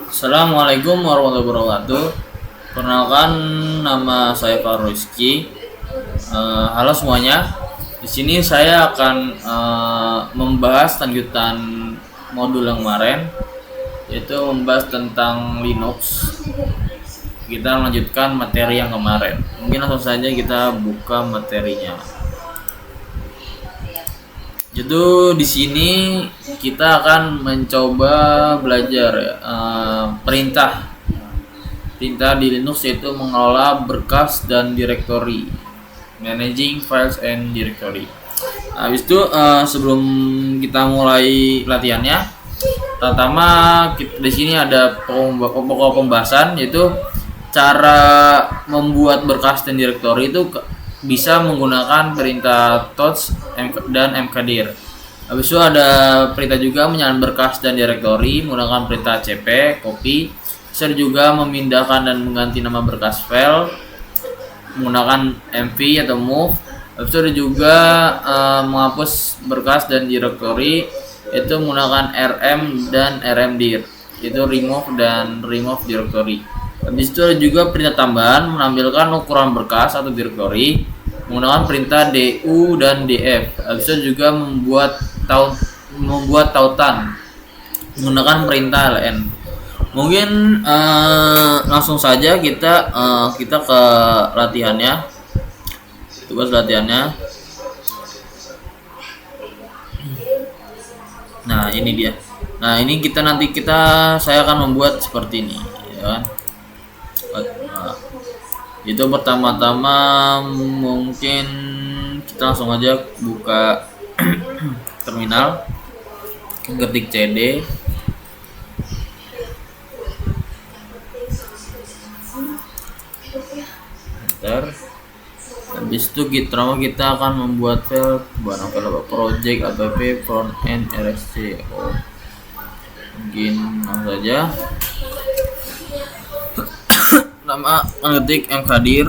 Assalamualaikum warahmatullahi wabarakatuh. Perkenalkan, nama saya Pak Rizky. Halo semuanya. Di sini saya akan membahas lanjutan modul yang kemarin, yaitu membahas tentang Linux. Kita melanjutkan materi yang kemarin. Mungkin langsung saja kita buka materinya. Jadi di sini kita akan mencoba belajar perintah di Linux, yaitu mengelola berkas dan direktori, managing files and directory. Habis itu sebelum kita mulai latihannya, pertama di sini ada pokok pembahasan, yaitu cara membuat berkas dan direktori itu bisa menggunakan perintah touch dan mkdir. Habis itu ada perintah juga menyalakan berkas dan direktori menggunakan perintah cp, copy. Bisa juga memindahkan dan mengganti nama berkas file menggunakan mv atau move. Habis itu ada juga menghapus berkas dan direktori itu menggunakan rm dan rmdir, itu remove dan remove directory. Habis itu ada juga perintah tambahan menampilkan ukuran berkas atau direktori menggunakan perintah du dan df. Habis itu juga membuat tautan menggunakan perintah ln. Mungkin langsung saja kita ke latihannya, tugas latihannya. Nah ini dia. Nah ini saya akan membuat seperti ini, ya kan? Itu pertama-tama mungkin kita langsung aja buka terminal, ketik cd, enter. Habis itu kita akan membuat file project app front end rsc. Mungkin langsung saja nama mengetik mkdir.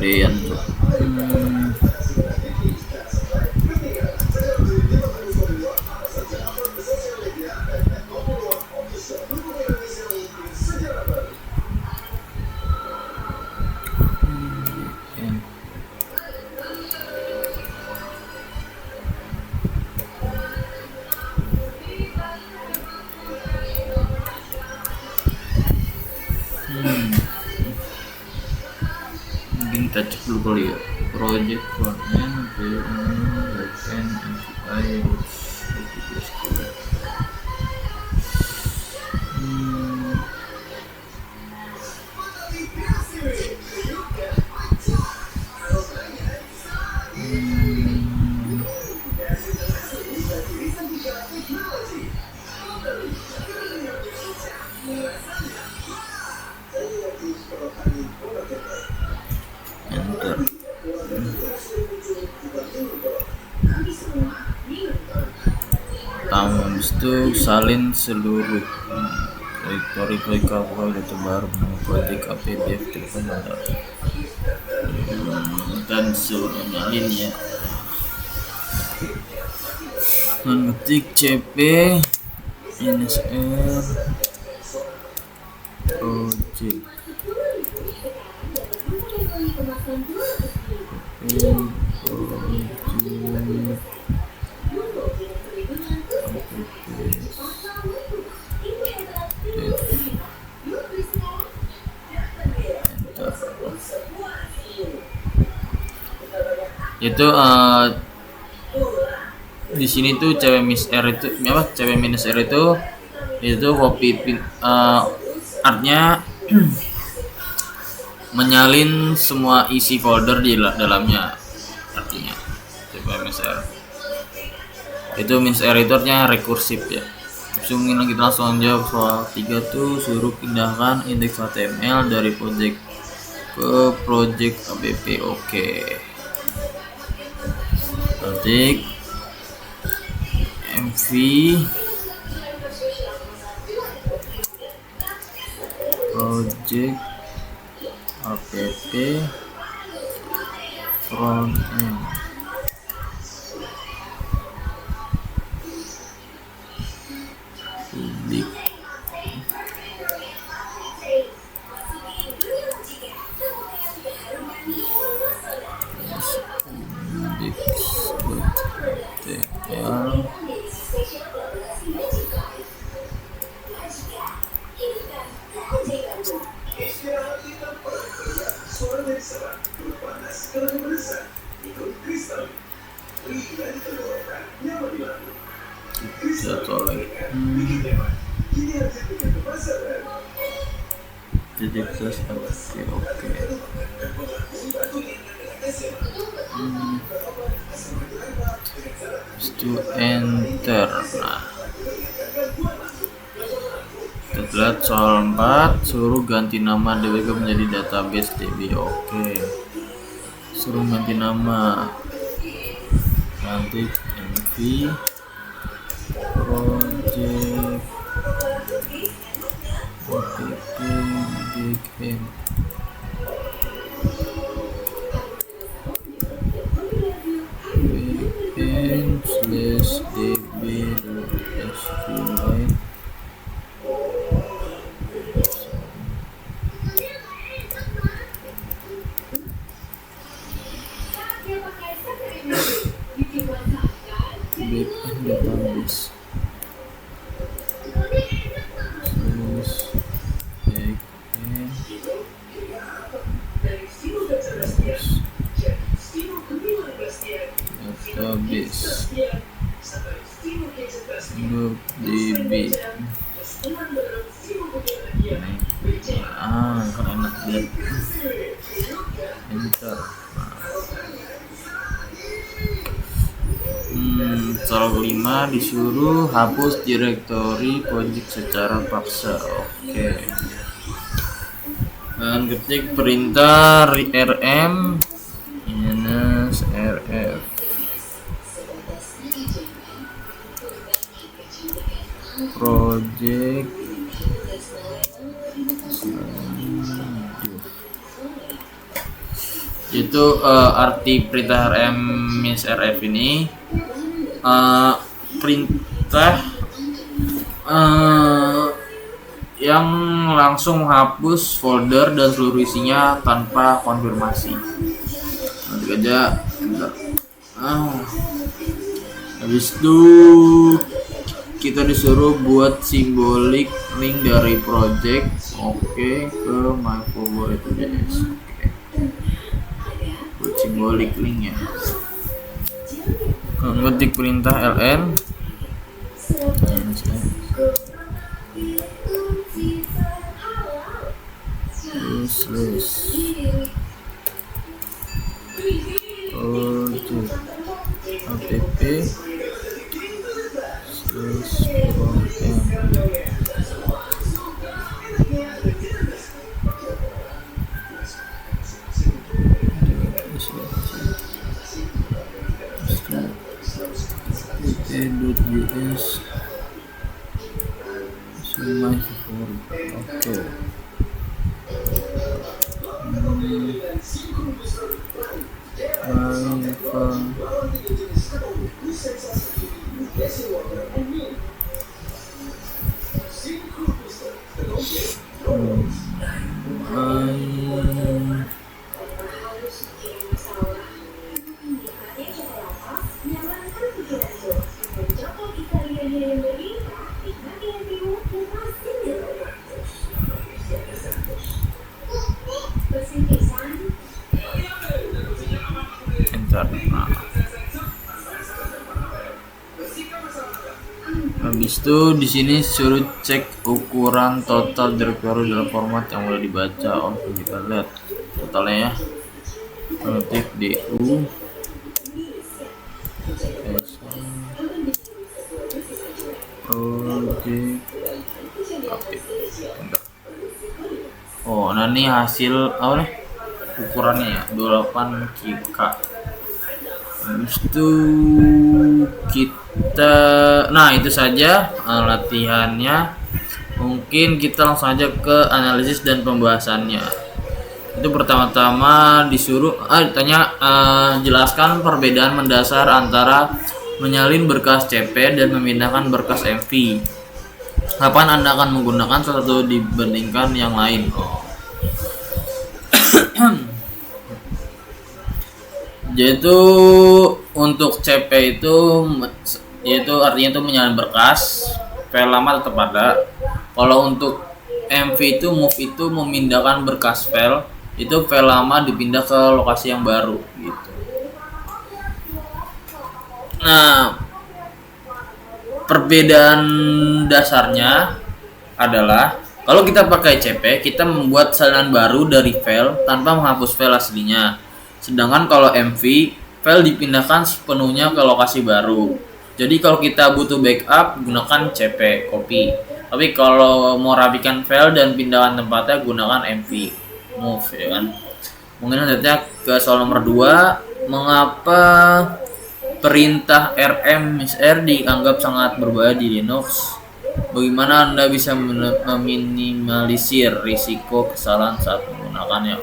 kegedean tuh. Mungkin kita cek dulu kali ya. Project frontend, backend, API, enter. Habis itu salin seluruh repository file data baru project APDF telepon data dan seluruhnya ya. Mengetik cp nsr project itu di sini tuh cewek minus R itu copy artnya menyalin semua isi folder di dalamnya, artinya cpmsr itu minus R itu artinya rekursif ya. Mungkin kita langsung jawab soal 3 tuh, suruh pindahkan indeks HTML dari project ke project app. Oke. Ketik mv project app frontend public oke. Itu enter. Nah, setelah soal 4, suruh ganti nama DBG menjadi database DB. Oke. Suruh ganti nama. Nanti mv project backend /db.sqlite backend database .db. Kan enak deh. Enter. Soal 5, disuruh hapus direktori project secara paksa. Oke. Dan ketik perintah rm -rf project Itu arti perintah rm-rf ini perintah yang langsung menghapus folder dan seluruh isinya tanpa konfirmasi. Nanti aja. Habis itu kita disuruh buat simbolik link dari project ke my favorite.js. Buat simbolik link ya. Ngetik perintah ln .js my favorite. Habis itu di sini suruh cek ukuran total directory dalam format yang boleh dibaca. Kita lihat totalnya ya. Ketik du nah ini hasil apa nih ukurannya ya 28 KB. Habis itu kita itu saja latihannya. Mungkin kita langsung aja ke analisis dan pembahasannya. Itu pertama-tama disuruh ditanya jelaskan perbedaan mendasar antara menyalin berkas CP dan memindahkan berkas MV. Kapan Anda akan menggunakan salah satu dibandingkan yang lain? Yaitu untuk CP itu yaitu artinya itu menyalin berkas, file lama tetap ada. Kalau untuk MV itu move itu memindahkan berkas file, itu file lama dipindah ke lokasi yang baru gitu. Nah, perbedaan dasarnya adalah kalau kita pakai CP, kita membuat salinan baru dari file tanpa menghapus file aslinya. Sedangkan kalau MV, file dipindahkan sepenuhnya ke lokasi baru. Jadi kalau kita butuh backup, gunakan CP, copy. Tapi kalau mau rapikan file dan pindahkan tempatnya, gunakan MV, move ya kan. Mungkin selanjutnya ke soal nomor 2, mengapa perintah rm-r dianggap sangat berbahaya di Linux? Bagaimana Anda bisa meminimalisir risiko kesalahan saat menggunakannya?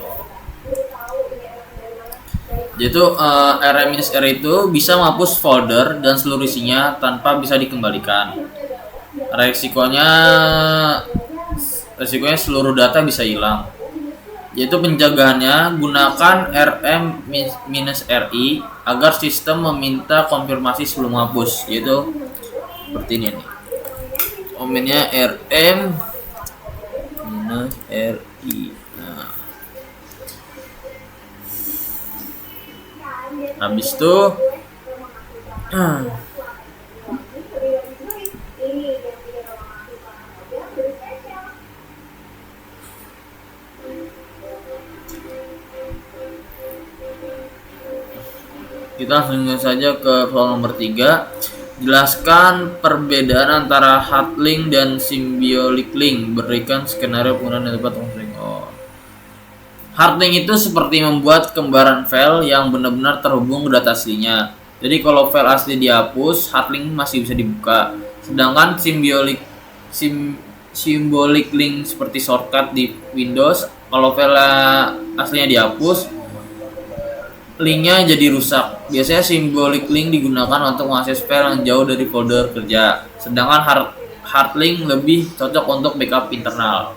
Yaitu rm-r itu bisa menghapus folder dan seluruh isinya tanpa bisa dikembalikan. Resikonya seluruh data bisa hilang. Yaitu penjagaannya, gunakan rm-ri agar sistem meminta konfirmasi sebelum menghapus. Yaitu seperti ini nih. Komennya rm-ri. Habis itu kita langsung saja ke soal nomor 3. Jelaskan perbedaan antara hard link dan symbolic link. Berikan skenario penggunaan yang tepat untuk link. Hard link itu seperti membuat kembaran file yang benar-benar terhubung ke data aslinya. Jadi kalau file asli dihapus, hard link masih bisa dibuka. Sedangkan symbolic link seperti shortcut di Windows, kalau file aslinya dihapus, linknya jadi rusak. Biasanya symbolic link digunakan untuk mengakses file yang jauh dari folder kerja, sedangkan hard link lebih cocok untuk backup internal.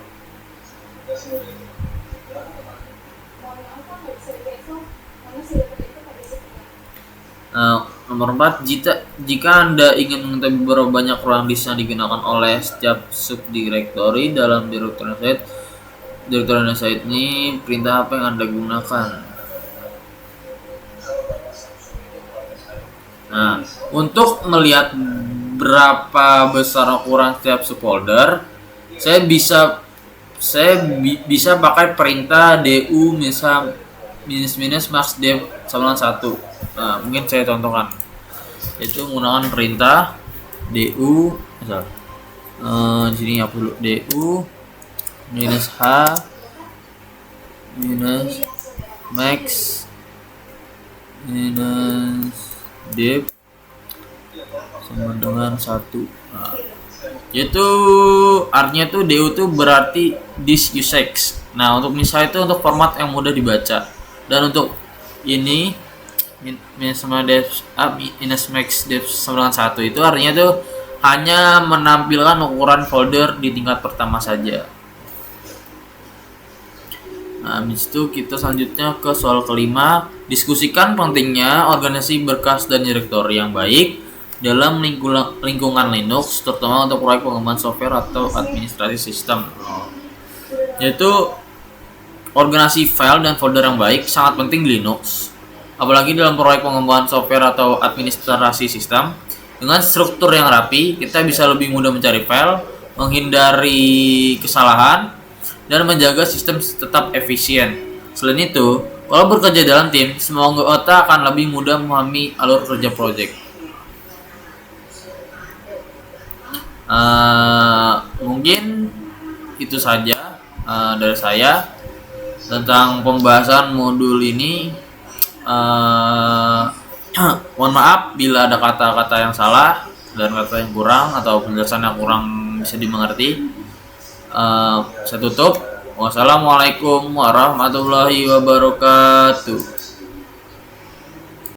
Nomor 4, jika Anda ingin mengetahui berapa banyak ruang disk yang digunakan oleh setiap subdirectory dalam directory site ini, perintah apa yang Anda gunakan? Nah, untuk melihat berapa besar ukuran setiap subfolder, saya bisa pakai perintah du -max dev 1. Nah, mungkin saya contohkan, yaitu menggunakan perintah du di sini ya dulu du -h -max dev sama dengan 1. Nah, yaitu artinya tuh du tuh berarti disk usage. Nah, untuk misalnya itu untuk format yang mudah dibaca, dan untuk ini -max dev sama dengan 1 itu artinya tuh hanya menampilkan ukuran folder di tingkat pertama saja. Nah, habis itu kita selanjutnya ke soal kelima, diskusikan pentingnya organisasi berkas dan direktori yang baik dalam lingkungan Linux, terutama untuk proyek pengembangan software atau administrasi sistem. Yaitu organisasi file dan folder yang baik sangat penting di Linux, apalagi dalam proyek pengembangan software atau administrasi sistem. Dengan struktur yang rapi, kita bisa lebih mudah mencari file, menghindari kesalahan, dan menjaga sistem tetap efisien. Selain itu, kalau bekerja dalam tim, semua anggota akan lebih mudah memahami alur kerja proyek. Mungkin itu saja dari saya tentang pembahasan modul ini. Mohon maaf bila ada kata-kata yang salah dan kata yang kurang atau penjelasan yang kurang bisa dimengerti. Saya tutup. Wassalamualaikum warahmatullahi wabarakatuh.